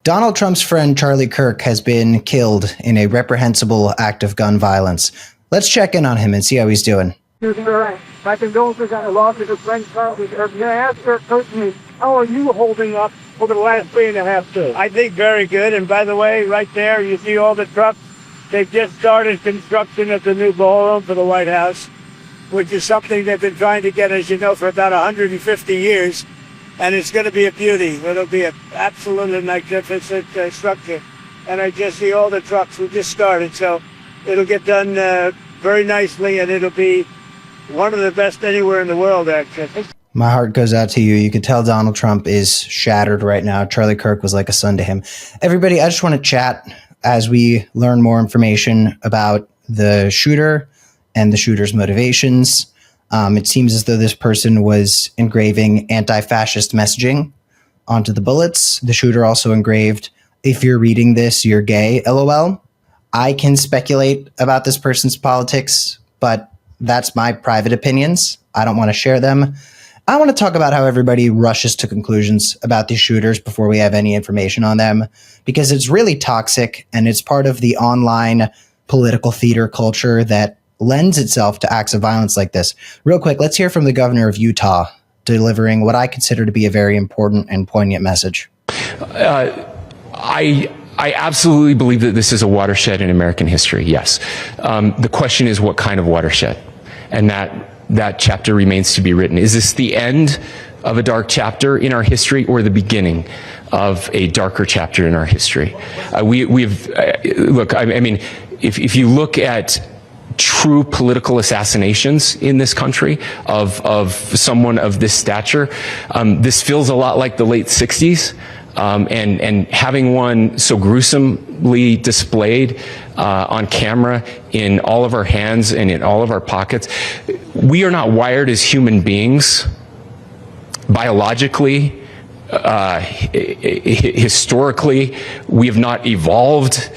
Donald Trump's friend Charlie Kirk has been killed in a reprehensible act of gun violence. Let's check in on him and see how he's doing. My condolences on the loss of his friend Charlie Kirk. Can I ask her personally, how are you holding up over the last 3.5 days? I think very good. And by the way, right there, you see all the trucks. They've just started construction of the new ballroom for the White House, which is something they've been trying to get, as you know, for about 150 years. And it's going to be a beauty. It'll be an absolutely magnificent structure. And I just see all the trucks. We just started, so it'll get done very nicely, and it'll be one of the best anywhere in the world, actually. My heart goes out to you. You can tell Donald Trump is shattered right now. Charlie Kirk was like a son to him. Everybody, I just want to chat as we learn more information about the shooter and the shooter's motivations. It seems as though this person was engraving anti-fascist messaging onto the bullets. The shooter also engraved, "If you're reading this, you're gay, LOL." I can speculate about this person's politics, but that's my private opinions. I don't want to share them. I want to talk about how everybody rushes to conclusions about these shooters before we have any information on them, because it's really toxic and it's part of the online political theater culture that lends itself to acts of violence like this. Real quick, let's hear from the governor of Utah delivering what I consider to be a very important and poignant message. I absolutely believe that this is a watershed in American history, yes. The question is, what kind of watershed? And that chapter remains to be written. Is this the end of a dark chapter in our history or the beginning of a darker chapter in our history? Look, I mean, if you look at true political assassinations in this country of someone of this stature, this feels a lot like the late 60s. And having one so gruesomely displayed on camera in all of our hands and in all of our pockets, we are not wired as human beings biologically, historically. We have not evolved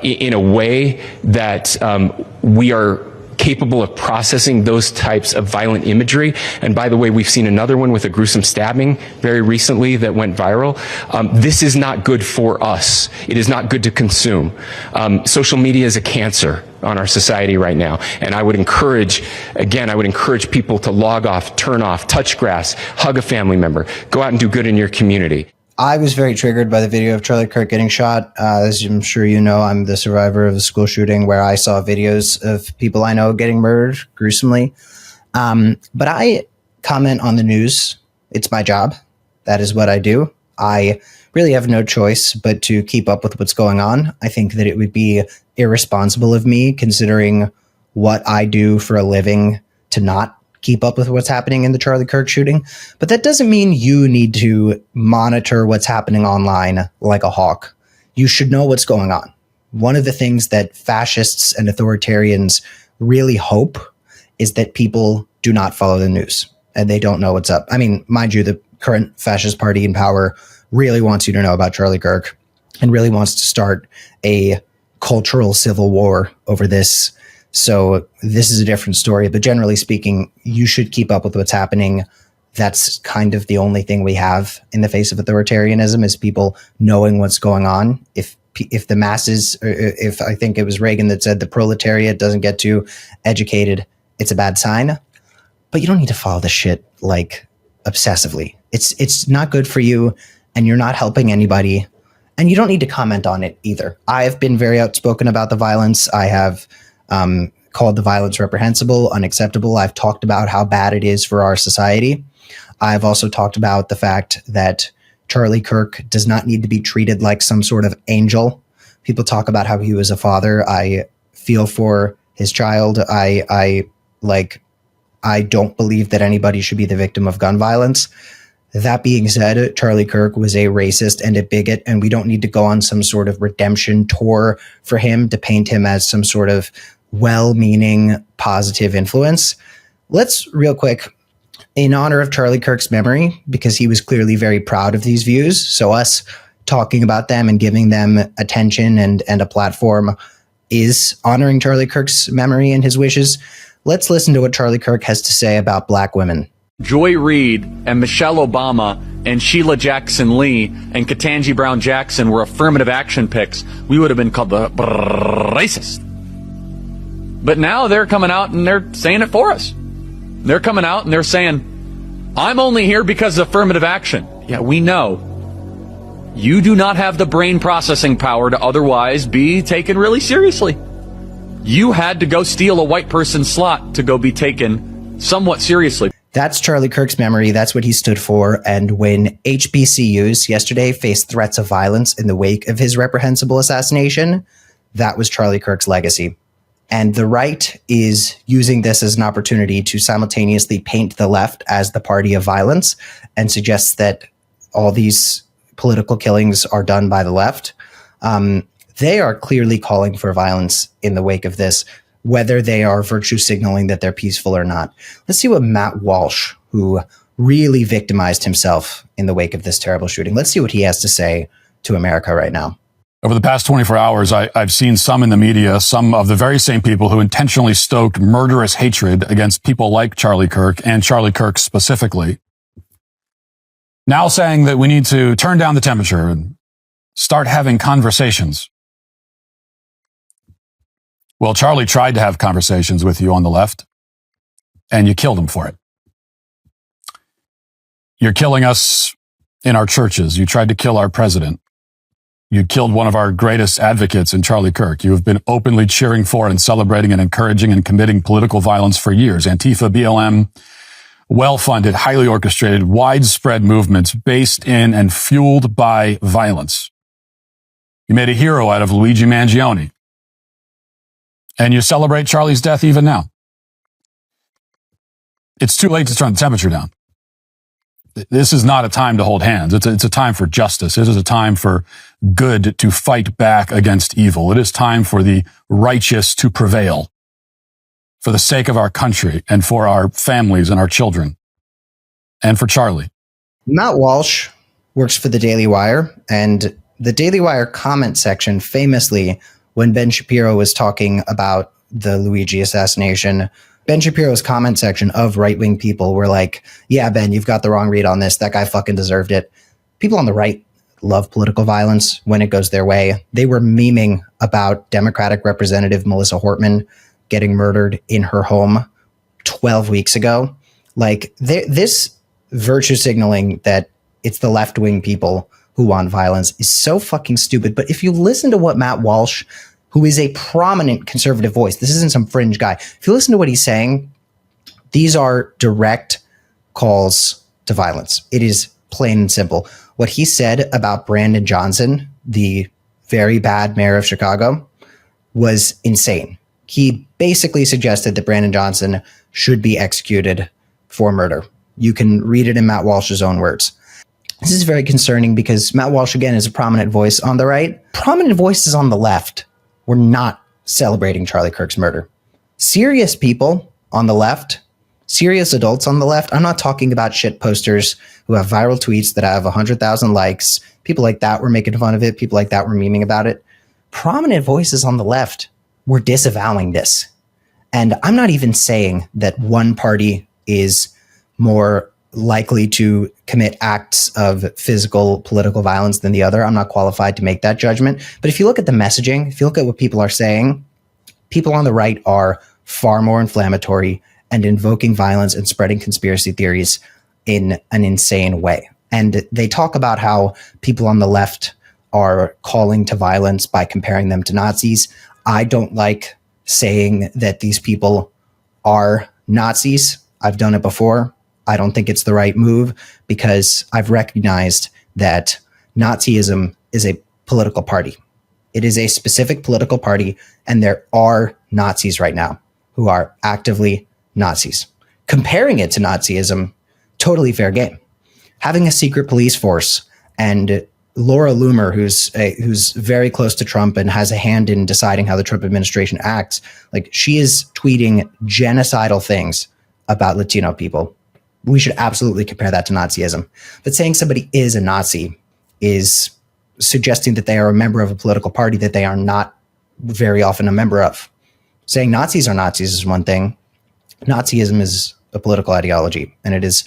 in a way that we are capable of processing those types of violent imagery. And by the way, we've seen another one with a gruesome stabbing very recently that went viral. This is not good for us. It is not good to consume. Social media is a cancer on our society right now. And I would encourage people to log off, turn off, touch grass, hug a family member, go out and do good in your community. I was very triggered by the video of Charlie Kirk getting shot. As I'm sure you know, I'm the survivor of a school shooting where I saw videos of people I know getting murdered gruesomely. But I comment on the news. It's my job. That is what I do. I really have no choice but to keep up with what's going on. I think that it would be irresponsible of me, considering what I do for a living, to not keep up with what's happening in the Charlie Kirk shooting. But that doesn't mean you need to monitor what's happening online like a hawk. You should know what's going on. One of the things that fascists and authoritarians really hope is that people do not follow the news and they don't know what's up. I mean, mind you, the current fascist party in power really wants you to know about Charlie Kirk and really wants to start a cultural civil war over this. So this is a different story, but generally speaking, you should keep up with what's happening. That's kind of the only thing we have in the face of authoritarianism, is people knowing what's going on. If the masses, if I think it was Reagan that said the proletariat doesn't get too educated, it's a bad sign. But you don't need to follow the shit like obsessively. It's not good for you, and you're not helping anybody, and you don't need to comment on it either. I have been very outspoken about the violence. I have called the violence reprehensible, unacceptable. I've talked about how bad it is for our society. I've also talked about the fact that Charlie Kirk does not need to be treated like some sort of angel. People talk about how he was a father. I feel for his child. I don't believe that anybody should be the victim of gun violence. That being said, Charlie Kirk was a racist and a bigot, and we don't need to go on some sort of redemption tour for him to paint him as some sort of well-meaning, positive influence. Let's, real quick, in honor of Charlie Kirk's memory, because he was clearly very proud of these views, so us talking about them and giving them attention and a platform is honoring Charlie Kirk's memory and his wishes. Let's listen to what Charlie Kirk has to say about Black women. Joy Reid and Michelle Obama and Sheila Jackson Lee and Ketanji Brown Jackson were affirmative action picks, we would have been called the racist. But now they're coming out and they're saying it for us. They're coming out and they're saying, I'm only here because of affirmative action. Yeah, we know. You do not have the brain processing power to otherwise be taken really seriously. You had to go steal a white person's slot to go be taken somewhat seriously. That's Charlie Kirk's memory. That's what he stood for. And when HBCUs yesterday faced threats of violence in the wake of his reprehensible assassination, that was Charlie Kirk's legacy. And the right is using this as an opportunity to simultaneously paint the left as the party of violence and suggests that all these political killings are done by the left. They are clearly calling for violence in the wake of this, whether they are virtue signaling that they're peaceful or not. Let's see what Matt Walsh, who really victimized himself in the wake of this terrible shooting, let's see what he has to say to America right now. Over the past 24 hours, I've seen some in the media, some of the very same people who intentionally stoked murderous hatred against people like Charlie Kirk and Charlie Kirk specifically, now saying that we need to turn down the temperature and start having conversations. Well, Charlie tried to have conversations with you on the left, and you killed him for it. You're killing us in our churches. You tried to kill our president. You killed one of our greatest advocates in Charlie Kirk. You have been openly cheering for and celebrating and encouraging and committing political violence for years. Antifa, BLM, well-funded, highly orchestrated, widespread movements based in and fueled by violence. You made a hero out of Luigi Mangione. And you celebrate Charlie's death even now. It's too late to turn the temperature down. This is not a time to hold hands. It's a time for justice. It is a time for good to fight back against evil. It is time for the righteous to prevail for the sake of our country and for our families and our children and for Charlie. Matt Walsh works for the Daily Wire, and the Daily Wire comment section famously, when Ben Shapiro was talking about the Luigi assassination, Ben Shapiro's comment section of right-wing people were like, yeah, Ben, you've got the wrong read on this. That guy fucking deserved it. People on the right love political violence when it goes their way. They were memeing about Democratic Representative Melissa Hortman getting murdered in her home 12 weeks ago. Like, this virtue signaling that it's the left-wing people who want violence is so fucking stupid. But if you listen to what Matt Walsh, who is a prominent conservative voice, this isn't some fringe guy, if you listen to what he's saying, these are direct calls to violence. It is plain and simple. What he said about Brandon Johnson, the very bad mayor of Chicago, was insane. He basically suggested that Brandon Johnson should be executed for murder. You can read it in Matt Walsh's own words. This is very concerning because Matt Walsh, again, is a prominent voice on the right. Prominent voices on the left were not celebrating Charlie Kirk's murder. Serious people on the left, serious adults on the left, I'm not talking about shit posters who have viral tweets that have 100,000 likes. People like that were making fun of it. People like that were memeing about it. Prominent voices on the left were disavowing this. And I'm not even saying that one party is more likely to commit acts of physical political violence than the other. I'm not qualified to make that judgment. But if you look at the messaging, if you look at what people are saying, people on the right are far more inflammatory and invoking violence and spreading conspiracy theories in an insane way. And they talk about how people on the left are calling to violence by comparing them to Nazis. I don't like saying that these people are Nazis. I've done it before. I don't think it's the right move because I've recognized that Nazism is a political party. It is a specific political party, and there are Nazis right now who are actively Nazis. Comparing it to Nazism, totally fair game. Having a secret police force and Laura Loomer, who's very close to Trump and has a hand in deciding how the Trump administration acts, like, she is tweeting genocidal things about Latino people. We should absolutely compare that to Nazism. But saying somebody is a Nazi is suggesting that they are a member of a political party that they are not very often a member of. Saying Nazis are Nazis is one thing. Nazism is a political ideology, and it is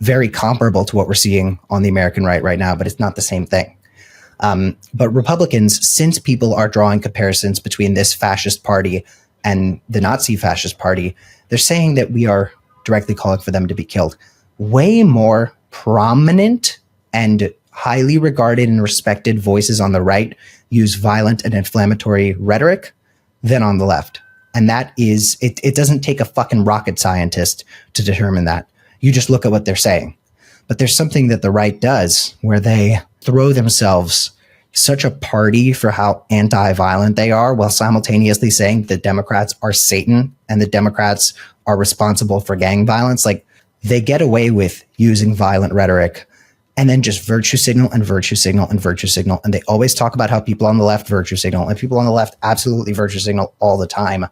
very comparable to what we're seeing on the American right now, but it's not the same thing. But Republicans, since people are drawing comparisons between this fascist party and the Nazi fascist party, they're saying that we are directly calling for them to be killed. Way more prominent and highly regarded and respected voices on the right use violent and inflammatory rhetoric than on the left. And that is, it doesn't take a fucking rocket scientist to determine that. You just look at what they're saying. But there's something that the right does where they throw themselves such a party for how anti-violent they are while simultaneously saying the Democrats are Satan and the Democrats are responsible for gang violence. Like, they get away with using violent rhetoric and then just virtue signal and virtue signal and virtue signal. And they always talk about how people on the left virtue signal, and people on the left absolutely virtue signal all the time.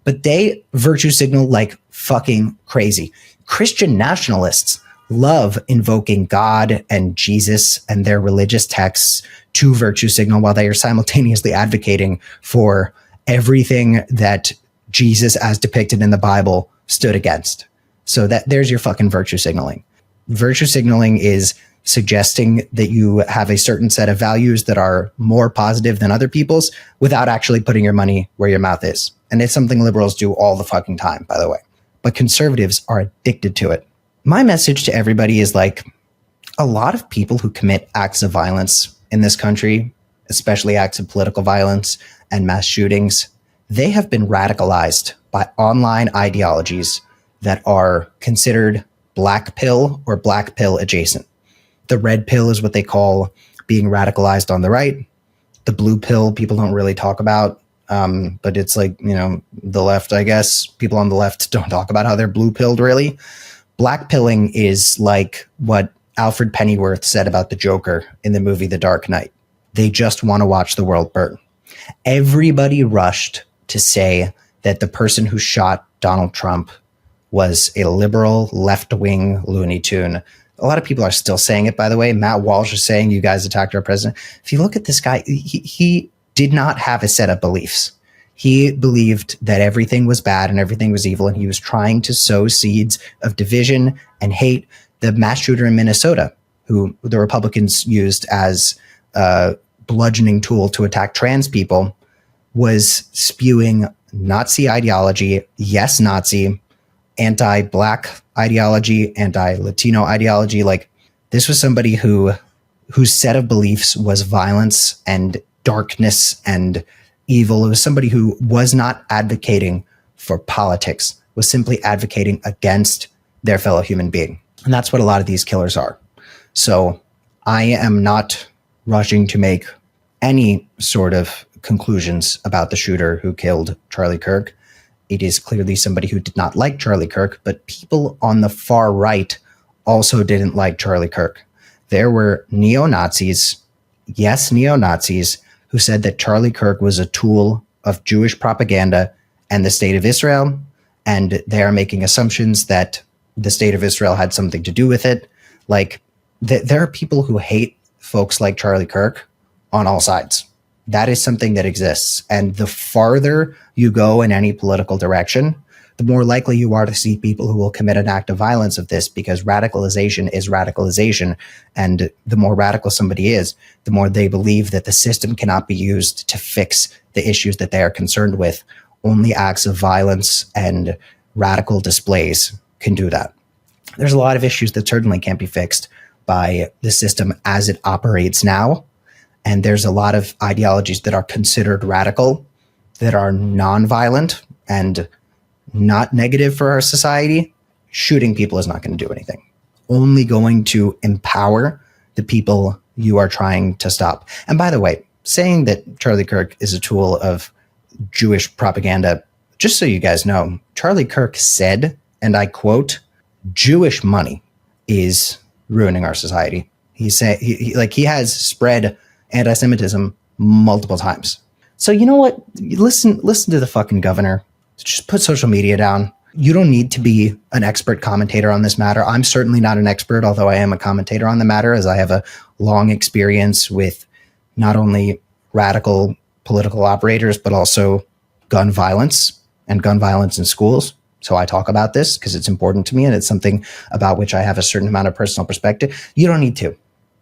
But they virtue signal like fucking crazy. Christian nationalists love invoking God and Jesus and their religious texts to virtue signal while they are simultaneously advocating for everything that Jesus, as depicted in the Bible, stood against. So that there's your fucking virtue signaling. Virtue signaling is suggesting that you have a certain set of values that are more positive than other people's without actually putting your money where your mouth is. And it's something liberals do all the fucking time, by the way. But conservatives are addicted to it. My message to everybody is like, a lot of people who commit acts of violence in this country, especially acts of political violence and mass shootings, they have been radicalized by online ideologies that are considered black pill or black pill adjacent. The red pill is what they call being radicalized on the right. The blue pill, people don't really talk about, but it's like, you know, the left, I guess. People on the left don't talk about how they're blue pilled, really. Black pilling is like what Alfred Pennyworth said about the Joker in the movie The Dark Knight. They just want to watch the world burn. Everybody rushed to say that the person who shot Donald Trump was a liberal left-wing Looney Tune. A lot of people are still saying it, by the way. Matt Walsh is saying you guys attacked our president. If you look at this guy, he did not have a set of beliefs. He believed that everything was bad and everything was evil, and he was trying to sow seeds of division and hate. The mass shooter in Minnesota, who the Republicans used as a bludgeoning tool to attack trans people, was spewing Nazi ideology, yes, Nazi, anti-Black ideology, anti-Latino ideology. Like, this was somebody whose set of beliefs was violence and darkness and evil. It was somebody who was not advocating for politics, was simply advocating against their fellow human being. And that's what a lot of these killers are. So I am not rushing to make any sort of conclusions about the shooter who killed Charlie Kirk. It is clearly somebody who did not like Charlie Kirk, but people on the far right also didn't like Charlie Kirk. There were neo-Nazis, yes, neo-Nazis, who said that Charlie Kirk was a tool of Jewish propaganda and the state of Israel, and they are making assumptions that the state of Israel had something to do with it. Like, there are people who hate folks like Charlie Kirk on all sides. That is something that exists. And the farther you go in any political direction, the more likely you are to see people who will commit an act of violence of this, because radicalization is radicalization. And the more radical somebody is, the more they believe that the system cannot be used to fix the issues that they are concerned with. Only acts of violence and radical displays can do that. There's a lot of issues that certainly can't be fixed by the system as it operates now. And there's a lot of ideologies that are considered radical, that are nonviolent and not negative for our society. Shooting people is not going to do anything. Only going to empower the people you are trying to stop. And by the way, saying that Charlie Kirk is a tool of Jewish propaganda, just so you guys know, Charlie Kirk said, and I quote, "Jewish money is ruining our society." He said he has spread anti-Semitism multiple times. So you know what? Listen to the fucking governor. Just put social media down. You don't need to be an expert commentator on this matter. I'm certainly not an expert, although I am a commentator on the matter, as I have a long experience with not only radical political operators, but also gun violence and gun violence in schools. So I talk about this because it's important to me and it's something about which I have a certain amount of personal perspective. You don't need to.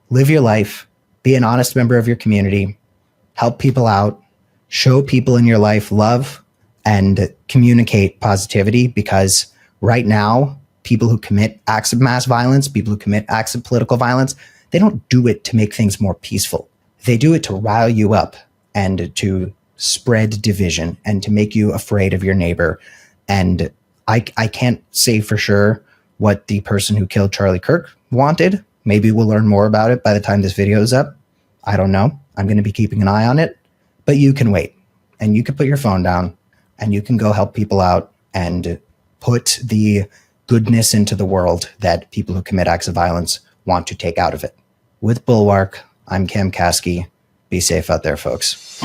Live your life, be an honest member of your community, help people out, show people in your life love, and communicate positivity, because right now, people who commit acts of mass violence, people who commit acts of political violence, they don't do it to make things more peaceful. They do it to rile you up and to spread division and to make you afraid of your neighbor. And I can't say for sure what the person who killed Charlie Kirk wanted. Maybe we'll learn more about it by the time this video is up. I don't know. I'm going to be keeping an eye on it. But you can wait, and you can put your phone down, and you can go help people out and put the goodness into the world that people who commit acts of violence want to take out of it. With Bulwark, I'm Cam Kasky. Be safe out there, folks.